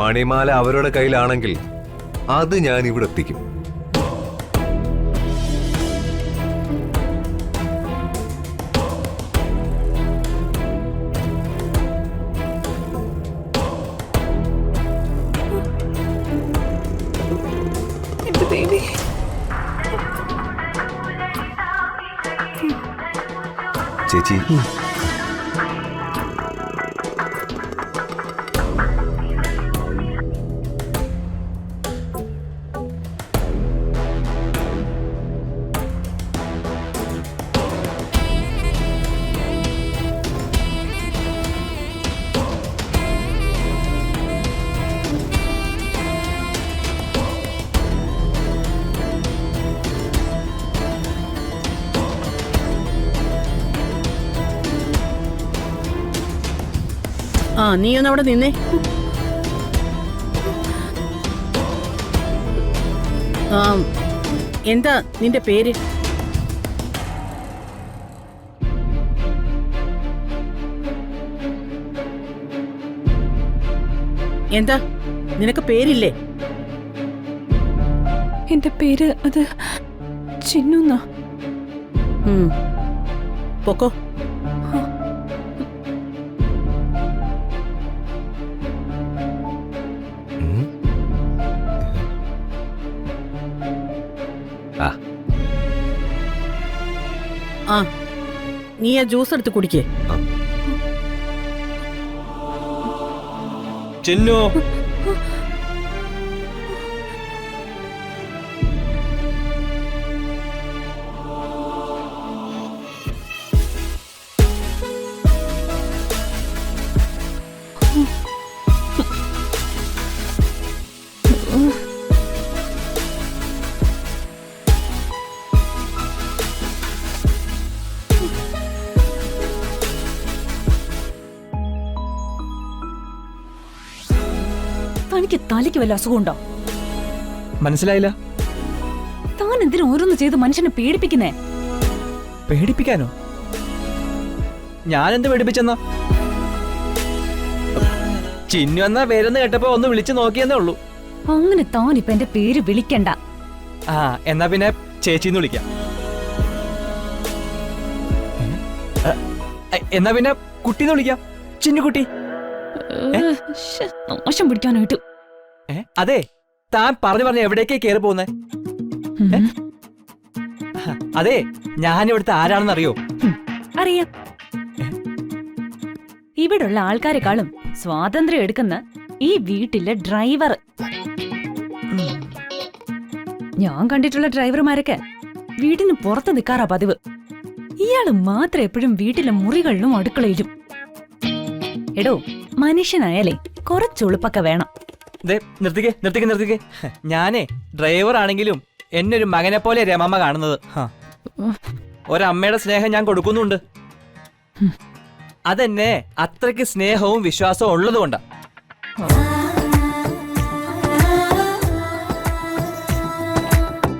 മണിമാല അവരുടെ കയ്യിലാണെങ്കിൽ അത് ഞാൻ ഇവിടെ എത്തിക്കും. ചേച്ചി, നീ ഒന്ന് അവിടെ നിന്നേ. എന്താ നിന്റെ പേര്? എന്താ നിനക്ക് പേരില്ലേ? എന്റെ പേര് അത് ചിന്നു. പൊക്കോ. നീ ആ ജ്യൂസ് എടുത്ത് കുടിക്കേ. ചിന്നു, തനിക്ക് തലയ്ക്ക് വല്ല അസുഖമുണ്ടോ? മനസ്സിലായില്ല. താൻ എന്തിനു ഓരോന്ന് ചെയ്ത് മനുഷ്യനെ പേടിപ്പിക്കുന്നേ? പേടിപ്പിക്കാനോ? ഞാനെന്ത് പേടിപ്പിച്ചെന്നാ? ചിന്നു എന്നാ പേരെന്ന് കേട്ടപ്പോ ഒന്ന് വിളിച്ചു നോക്കിയെന്നേ ഉള്ളൂ. അങ്ങനെ താൻ ഇപ്പൊ എന്റെ പേര് വിളിക്കണ്ട. എന്നാ പിന്നെ ചേച്ചിന്ന് വിളിക്കാം. എന്നാ പിന്നെ കുട്ടിന്ന് വിളിക്കാം. ചിന്നുകുട്ടി. മോശം പിടിക്കാനായിട്ട്. അതെ, താൻ പറഞ്ഞു എവിടേക്കേ കയറി പോകുന്നേ? അതെ, ഞാൻ ഇവിടുത്തെ ആരാണെന്ന് അറിയോ? അറിയാം. ഇവിടുള്ള ആൾക്കാരെക്കാളും സ്വാതന്ത്ര്യം എടുക്കുന്ന ഈ വീട്ടിലെ ഡ്രൈവർ. ഞാൻ കണ്ടിട്ടുള്ള ഡ്രൈവർമാരൊക്കെ വീടിന് പുറത്ത് നിൽക്കാറാ പതിവ്. ഇയാള് മാത്രം എപ്പോഴും വീട്ടിലെ മുറികളിലും അടുക്കളയിലും. എടോ, മനുഷ്യനായാലേ കുറച്ചൊളുപ്പൊക്കെ വേണം. നിർത്തിക്കേ. ഞാനേ ഡ്രൈവർ ആണെങ്കിലും എന്നെ ഒരു മകനെ പോലെ രമമ്മ കാണുന്നത്. ഒരമ്മയുടെ സ്നേഹം ഞാൻ കൊടുക്കുന്നുണ്ട്. അതെന്നെ അത്രയ്ക്ക് സ്നേഹവും വിശ്വാസവും ഉള്ളതുകൊണ്ടാ.